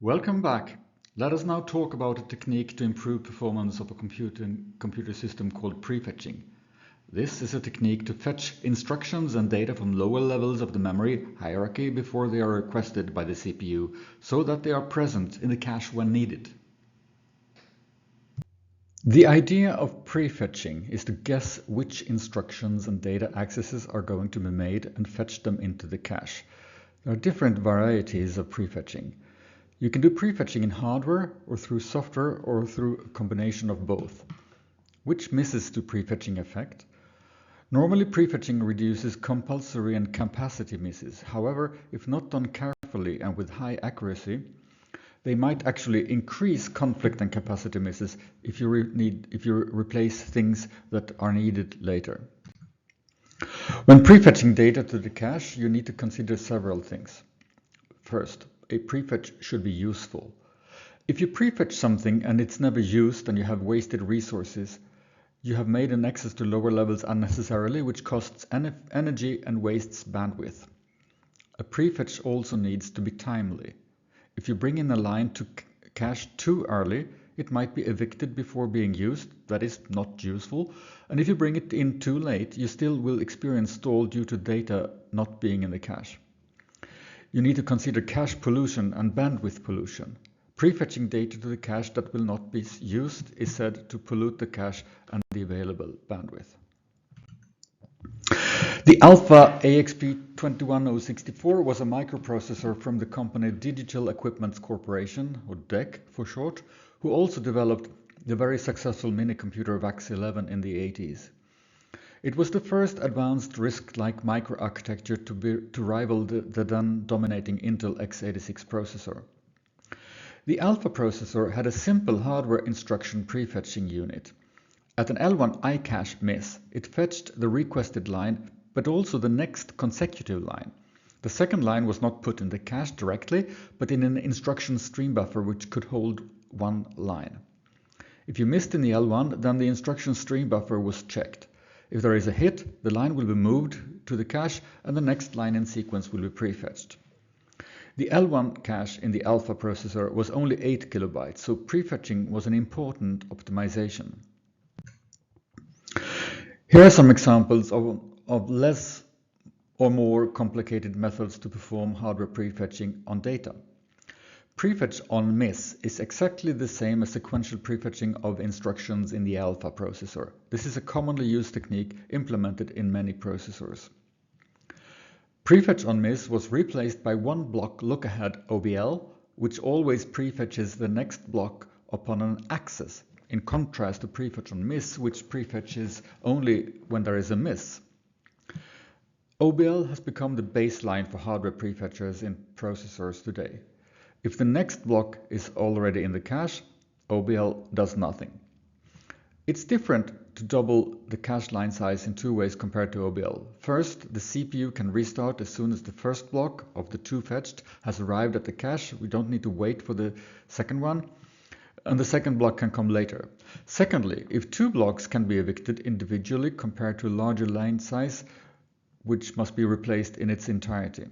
Welcome back. Let us now talk about a technique to improve performance of a computer system called prefetching. This is a technique to fetch instructions and data from lower levels of the memory hierarchy before they are requested by the CPU, so that they are present in the cache when needed. The idea of prefetching is to guess which instructions and data accesses are going to be made and fetch them into the cache. There are different varieties of prefetching. You can do prefetching in hardware or through software or through a combination of both. Which misses do prefetching affect? Normally prefetching reduces compulsory and capacity misses. However, if not done carefully and with high accuracy, they might actually increase conflict and capacity misses if you replace things that are needed later. When prefetching data to the cache, you need to consider several things. First, a prefetch should be useful. If you prefetch something and it's never used and you have wasted resources, you have made an access to lower levels unnecessarily, which costs energy and wastes bandwidth. A prefetch also needs to be timely. If you bring in a line to cache too early, it might be evicted before being used, that is not useful. And if you bring it in too late, you still will experience stall due to data not being in the cache. You need to consider cache pollution and bandwidth pollution. Prefetching data to the cache that will not be used is said to pollute the cache and the available bandwidth. The Alpha AXP21064 was a microprocessor from the company Digital Equipment Corporation, or DEC for short, who also developed the very successful minicomputer VAX11 in the 80s. It was the first advanced RISC-like microarchitecture to rival the then dominating Intel x86 processor. The Alpha processor had a simple hardware instruction prefetching unit. At an L1 iCache miss, it fetched the requested line, but also the next consecutive line. The second line was not put in the cache directly, but in an instruction stream buffer which could hold one line. If you missed in the L1, then the instruction stream buffer was checked. If there is a hit, the line will be moved to the cache and the next line in sequence will be prefetched. The L1 cache in the Alpha processor was only 8 kilobytes, so prefetching was an important optimization. Here are some examples of less or more complicated methods to perform hardware prefetching on data. Prefetch on miss is exactly the same as sequential prefetching of instructions in the Alpha processor. This is a commonly used technique implemented in many processors. Prefetch on miss was replaced by one block look-ahead OBL, which always prefetches the next block upon an access, in contrast to prefetch on miss, which prefetches only when there is a miss. OBL has become the baseline for hardware prefetchers in processors today. If the next block is already in the cache, OBL does nothing. It's different to double the cache line size in two ways compared to OBL. First, the CPU can restart as soon as the first block of the two fetched has arrived at the cache. We don't need to wait for the second one, and the second block can come later. Secondly, if two blocks can be evicted individually compared to a larger line size, which must be replaced in its entirety.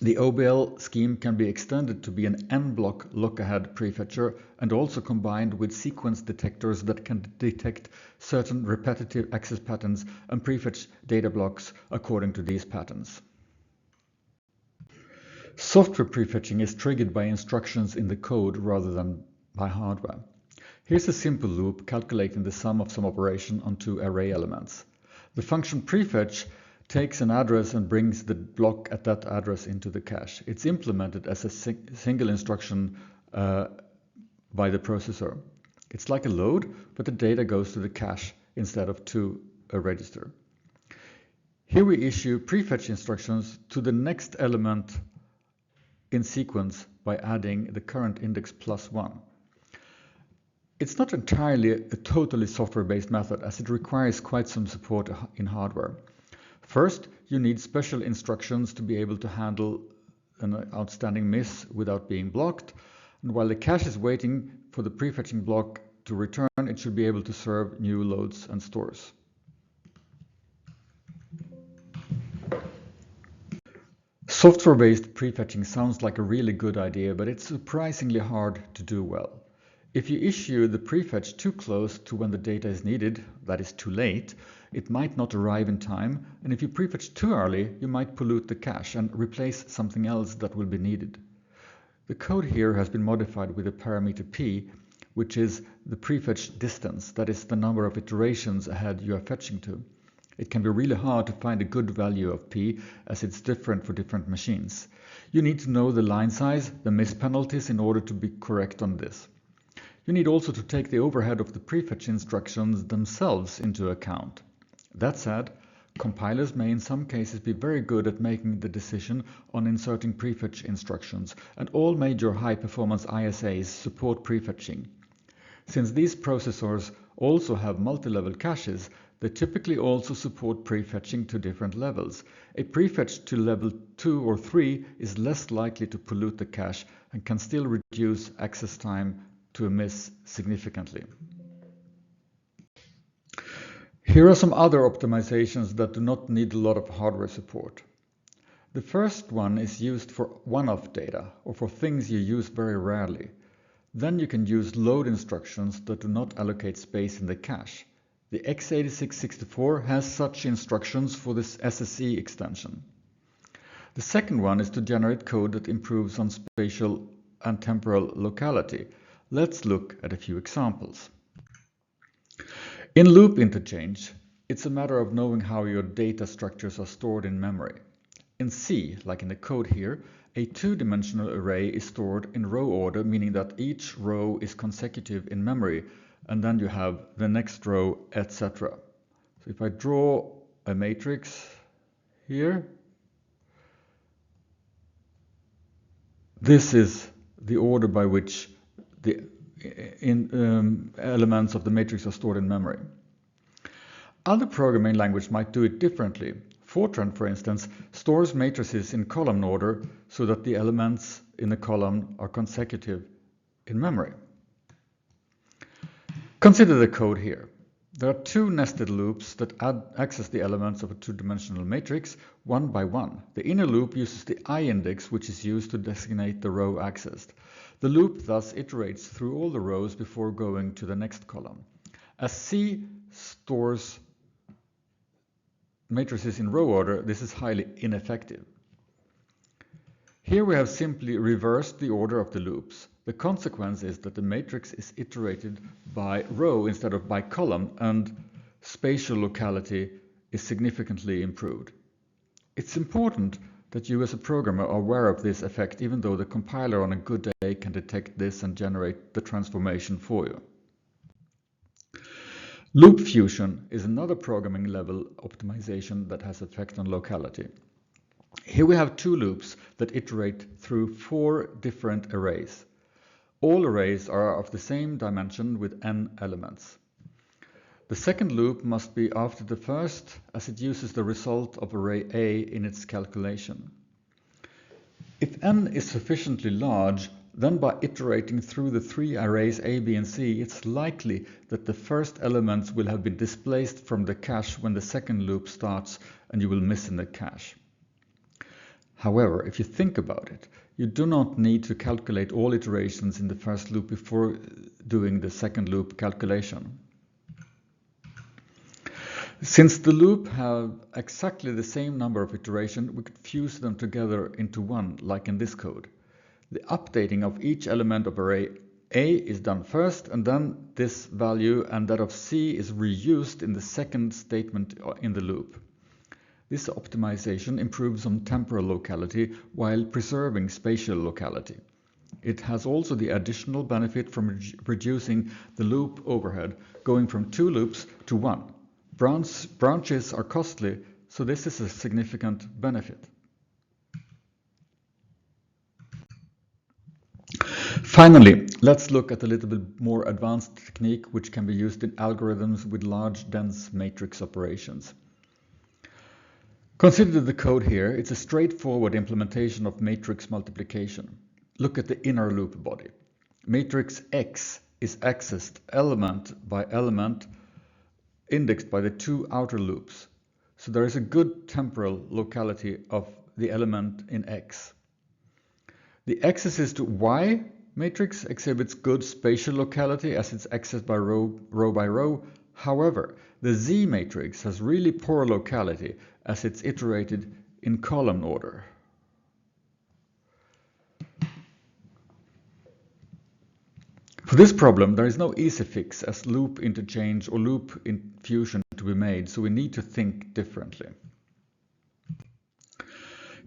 The OBL scheme can be extended to be an N-block look-ahead prefetcher and also combined with sequence detectors that can detect certain repetitive access patterns and prefetch data blocks according to these patterns. Software prefetching is triggered by instructions in the code rather than by hardware. Here's a simple loop calculating the sum of some operation on two array elements. The function prefetch takes an address and brings the block at that address into the cache. It's implemented as a single instruction by the processor. It's like a load, but the data goes to the cache instead of to a register. Here we issue prefetch instructions to the next element in sequence by adding the current index +1. It's not entirely a totally software-based method, as it requires quite some support in hardware. First, you need special instructions to be able to handle an outstanding miss without being blocked. And while the cache is waiting for the prefetching block to return, it should be able to serve new loads and stores. Software-based prefetching sounds like a really good idea, but it's surprisingly hard to do well. If you issue the prefetch too close to when the data is needed, that is too late, it might not arrive in time, and if you prefetch too early, you might pollute the cache and replace something else that will be needed. The code here has been modified with a parameter p, which is the prefetch distance, that is the number of iterations ahead you are fetching to. It can be really hard to find a good value of p, as it's different for different machines. You need to know the line size, the miss penalties, in order to be correct on this. You need also to take the overhead of the prefetch instructions themselves into account. That said, compilers may in some cases be very good at making the decision on inserting prefetch instructions, and all major high-performance ISAs support prefetching. Since these processors also have multi-level caches, they typically also support prefetching to different levels. A prefetch to level 2 or 3 is less likely to pollute the cache and can still reduce access time to a miss significantly. Here are some other optimizations that do not need a lot of hardware support. The first one is used for one-off data or for things you use very rarely. Then you can use load instructions that do not allocate space in the cache. The x86-64 has such instructions for this SSE extension. The second one is to generate code that improves on spatial and temporal locality. Let's look at a few examples. In loop interchange, it's a matter of knowing how your data structures are stored in memory. In C, like in the code here, a two-dimensional array is stored in row order, meaning that each row is consecutive in memory, and then you have the next row, etc. So if I draw a matrix here, this is the order by which the elements of the matrix are stored in memory. Other programming languages might do it differently. Fortran, for instance, stores matrices in column order so that the elements in a column are consecutive in memory. Consider the code here. There are two nested loops that access the elements of a two-dimensional matrix one by one. The inner loop uses the I-index, which is used to designate the row accessed. The loop thus iterates through all the rows before going to the next column. As C stores matrices in row order, this is highly ineffective. Here we have simply reversed the order of the loops. The consequence is that the matrix is iterated by row instead of by column, and spatial locality is significantly improved. It's important that you as a programmer are aware of this effect, even though the compiler on a good day can detect this and generate the transformation for you. Loop fusion is another programming level optimization that has effect on locality. Here we have two loops that iterate through 4 different arrays. All arrays are of the same dimension with n elements. The second loop must be after the first, as it uses the result of array A in its calculation. If n is sufficiently large, then by iterating through the 3 arrays A, B, and C, it's likely that the first elements will have been displaced from the cache when the second loop starts, and you will miss in the cache. However, if you think about it, you do not need to calculate all iterations in the first loop before doing the second loop calculation. Since the loop have exactly the same number of iterations, we could fuse them together into one, like in this code. The updating of each element of array A is done first, and then this value and that of C is reused in the second statement in the loop. This optimization improves on temporal locality while preserving spatial locality. It has also the additional benefit from reducing the loop overhead, going from 2 loops to 1. Branches are costly, so this is a significant benefit. Finally, let's look at a little bit more advanced technique which can be used in algorithms with large, dense matrix operations. Consider the code here. It's a straightforward implementation of matrix multiplication. Look at the inner loop body. Matrix X is accessed element by element, indexed by the 2 outer loops. So there is a good temporal locality of the element in X. The axis to Y matrix exhibits good spatial locality as it's accessed by row by row. However, the Z matrix has really poor locality as it's iterated in column order. For this problem, there is no easy fix as loop interchange or loop infusion to be made, so we need to think differently.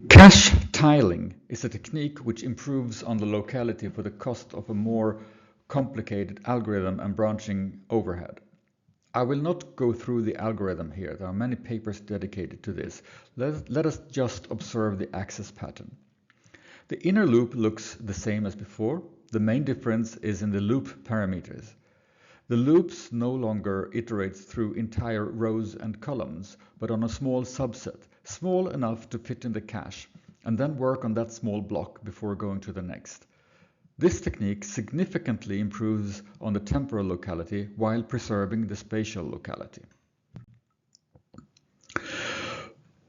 Cache tiling is a technique which improves on the locality for the cost of a more complicated algorithm and branching overhead. I will not go through the algorithm here. There are many papers dedicated to this. Let us just observe the access pattern. The inner loop looks the same as before. The main difference is in the loop parameters. The loops no longer iterate through entire rows and columns, but on a small subset, small enough to fit in the cache, and then work on that small block before going to the next. This technique significantly improves on the temporal locality while preserving the spatial locality.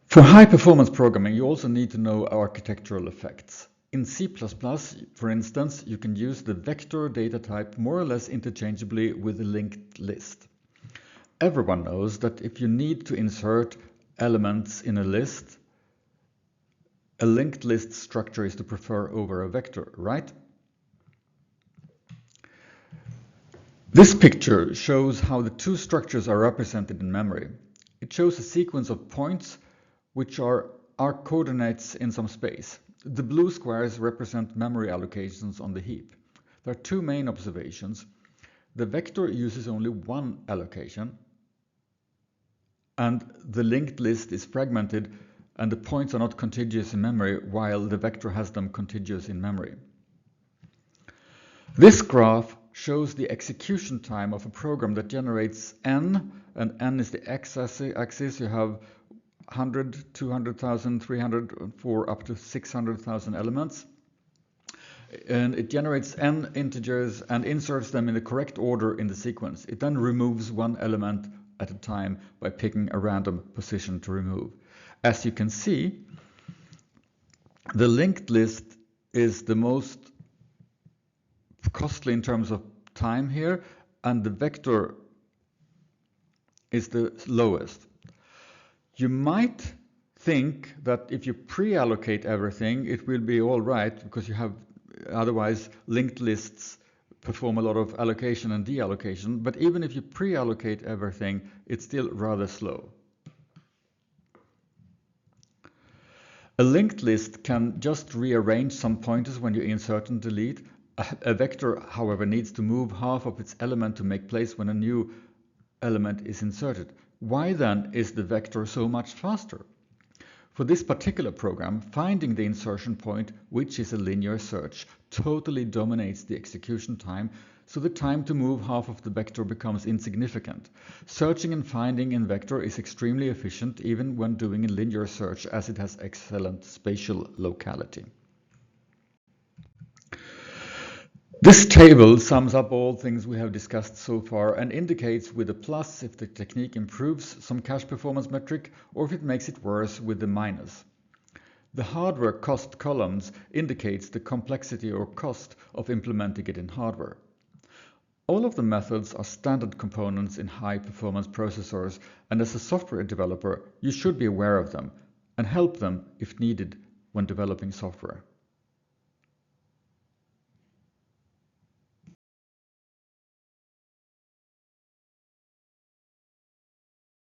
For high-performance programming, you also need to know architectural effects. In C++, for instance, you can use the vector data type more or less interchangeably with a linked list. Everyone knows that if you need to insert elements in a list, a linked list structure is to prefer over a vector, right? This picture shows how the two structures are represented in memory. It shows a sequence of points which are coordinates in some space. The blue squares represent memory allocations on the heap. There are two main observations. The vector uses only one allocation, and the linked list is fragmented and the points are not contiguous in memory while the vector has them contiguous in memory. This graph shows the execution time of a program that generates n, and n is the x-axis. You have 100, 200,000, 300, 4 up to 600,000 elements. And it generates n integers and inserts them in the correct order in the sequence. It then removes one element at a time by picking a random position to remove. As you can see, the linked list is the most costly in terms of time here, and the vector is the lowest. You might think that if you pre-allocate everything, it will be all right because you have otherwise linked lists perform a lot of allocation and deallocation, but even if you pre-allocate everything, it's still rather slow. A linked list can just rearrange some pointers when you insert and delete. A vector, however, needs to move half of its element to make place when a new element is inserted. Why then is the vector so much faster? For this particular program, finding the insertion point, which is a linear search, totally dominates the execution time, so the time to move half of the vector becomes insignificant. Searching and finding in vector is extremely efficient even when doing a linear search, as it has excellent spatial locality. This table sums up all things we have discussed so far and indicates with a plus if the technique improves some cache performance metric or if it makes it worse with the minus. The hardware cost columns indicates the complexity or cost of implementing it in hardware. All of the methods are standard components in high-performance processors, and as a software developer, you should be aware of them and help them if needed when developing software.